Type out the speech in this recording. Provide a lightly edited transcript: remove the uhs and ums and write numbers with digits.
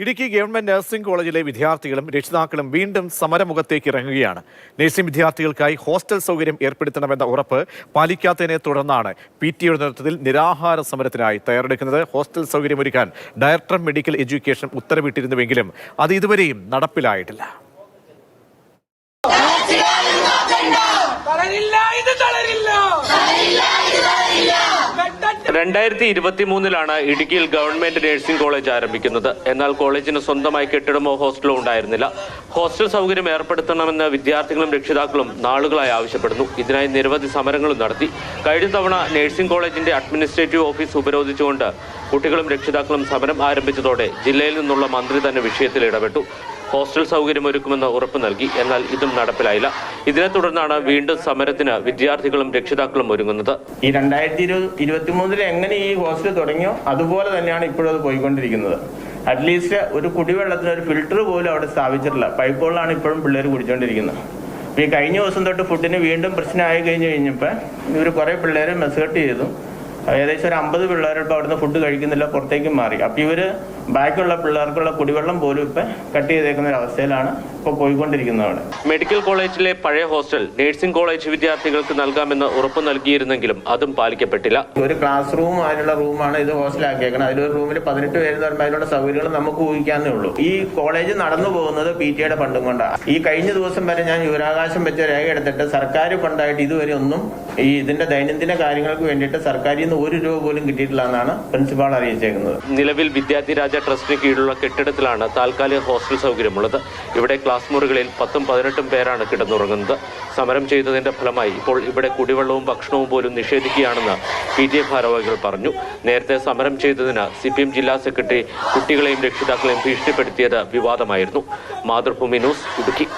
Idukki government nursing കോളേജിലെ വിദ്യാർത്ഥികളും രക്ഷിതാക്കളും വീണ്ടും സമരമുഖത്തേക്ക് ഇറങ്ങുകയാണ്. നഴ്സിംഗ് വിദ്യാർത്ഥികൾക്കായി ഹോസ്റ്റൽ സൗകര്യം ഏർപ്പെടുത്തണമെന്ന ഉറപ്പ് പാലിക്കാത്തതിനെ തുടർന്നാണ് PTAയുടെ നേതൃത്വത്തിൽ നിരാഹാര സമരത്തിനായി തയ്യാറെടുക്കുന്നത്. ഹോസ്റ്റൽ സൗകര്യമൊരുക്കാൻ ഡയറക്ടർ മെഡിക്കൽ എഡ്യൂക്കേഷൻ ഉത്തരവിട്ടിരുന്നുവെങ്കിലും അത് ഇതുവരെയും നടപ്പിലായിട്ടില്ല. 2023 ഇടുക്കിയിൽ ഗവൺമെന്റ് നഴ്സിംഗ് കോളേജ് ആരംഭിക്കുന്നത്. എന്നാൽ കോളേജിന് സ്വന്തമായി കെട്ടിടമോ ഹോസ്റ്റലോ ഉണ്ടായിരുന്നില്ല. ഹോസ്റ്റൽ സൗകര്യം ഏർപ്പെടുത്തണമെന്ന് വിദ്യാർത്ഥികളും രക്ഷിതാക്കളും നാളുകളായി ആവശ്യപ്പെടുന്നു. ഇതിനായി നിരവധി സമരങ്ങളും നടത്തി. കഴിഞ്ഞ തവണ നഴ്സിംഗ് കോളേജിന്റെ അഡ്മിനിസ്ട്രേറ്റീവ് ഓഫീസ് ഉപരോധിച്ചുകൊണ്ട് കുട്ടികളും രക്ഷിതാക്കളും സമരം ആരംഭിച്ചതോടെ ജില്ലയിൽ നിന്നുള്ള മന്ത്രി തന്നെ വിഷയത്തിൽ ഇടപെട്ടു. ഹോസ്റ്റൽ സൗകര്യമൊരുക്കുമെന്ന് ഉറപ്പ് നൽകി. എന്നാൽ ഇതും നടപ്പിലായില്ല. ഇതിനെ തുടർന്നാണ് വീണ്ടും സമരത്തിന് വിദ്യാർത്ഥികളും രക്ഷിതാക്കളും ഒരുങ്ങുന്നത്. ഈ 2023 എങ്ങനെ ഈ ഹോസ്റ്റൽ തുടങ്ങിയോ അതുപോലെ തന്നെയാണ് ഇപ്പോഴും അത് പോയിക്കൊണ്ടിരിക്കുന്നത്. അറ്റ്ലീസ്റ്റ് ഒരു കുടിവെള്ളത്തിന് ഒരു ഫിൽറ്റർ പോലും അവിടെ സ്ഥാപിച്ചിട്ടില്ല. പൈപ്പ് വെള്ളമാണ് ഇപ്പോഴും പിള്ളേർ കുടിച്ചുകൊണ്ടിരിക്കുന്നത്. ഈ കഴിഞ്ഞ ദിവസം തൊട്ട് ഫുഡിന് വീണ്ടും പ്രശ്നമായി കഴിഞ്ഞപ്പോൾ ഇവർ കുറേ പിള്ളേരെ മെസ് കട്ട് ചെയ്തു. ഏകദേശം ഒരു 50 പിള്ളേർ ഇപ്പോൾ അവിടുന്ന് ഫുഡ് കഴിക്കുന്നില്ല, പുറത്തേക്ക് മാറി. അപ്പം ഇവർ ബാക്കിയുള്ള പിള്ളേർക്കുള്ള കുടിവെള്ളം പോലും ഇപ്പം കട്ട് ചെയ്തേക്കുന്ന ഒരു അവസ്ഥയിലാണ് ഇപ്പോൾ പോയിക്കൊണ്ടിരിക്കുന്നത്. അവിടെ മെഡിക്കൽ കോളേജിലെ പഴയ ഹോസ്റ്റൽ നഴ്സിംഗ് കോളേജ് വിദ്യാർത്ഥികൾക്ക് നൽകാമെന്ന് ഉറപ്പ് നൽകിയിരുന്നെങ്കിലും അതും പാലിക്കപ്പെട്ടില്ല. ഒരു ക്ലാസ് റൂം അതിനുള്ള റൂമാണ് ഇത് ഹോസ്റ്റലാക്കിയേക്കുന്നത്. അതിലൊരു റൂമിൽ 18 പേര് പറയുമ്പോൾ അതിനുള്ള സൗകര്യങ്ങൾ നമുക്ക് ഊഹിക്കാന്നേ ഉള്ളൂ. ഈ കോളേജ് നടന്നു പോകുന്നത് PTAയുടെ ഫണ്ടും കൊണ്ടാണ്. ഈ കഴിഞ്ഞ ദിവസം വരെ ഞാൻ യുവരാകാശം വെച്ച രേഖ എടുത്തിട്ട് സർക്കാർ ഫണ്ടായിട്ട് ഇതുവരെ ഒന്നും ഈ ഇതിന്റെ ദൈനംദിന കാര്യങ്ങൾക്ക് വേണ്ടിയിട്ട് സർക്കാരിൽ നിന്ന് 1 രൂപ പോലും കിട്ടിയിട്ടില്ല എന്നാണ് പ്രിൻസിപ്പാൾ അറിയിച്ചേക്കുന്നത്. നിലവിൽ വിദ്യാർത്ഥിരാജ ട്രസ്റ്റിന് കീഴിലുള്ള കെട്ടിടത്തിലാണ് താൽക്കാലിക ഹോസ്റ്റൽ സൗകര്യമുള്ളത്. ഇവിടെ ക്ലാസ് മുറികളിൽ 10ഉം 18ഉം പേരാണ് കിടന്നുറങ്ങുന്നത്. സമരം ചെയ്തതിന്റെ ഫലമായി ഇപ്പോൾ ഇവിടെ കുടിവെള്ളവും ഭക്ഷണവും പോലും നിഷേധിക്കുകയാണെന്ന് PTA ഭാരവാഹികൾ പറഞ്ഞു. നേരത്തെ സമരം ചെയ്തതിന് CPM ജില്ലാ സെക്രട്ടറി കുട്ടികളെയും രക്ഷിതാക്കളെയും ഭീഷണിപ്പെടുത്തിയത് വിവാദമായിരുന്നു. മാതൃഭൂമി ന്യൂസ്, ഇടുക്കി.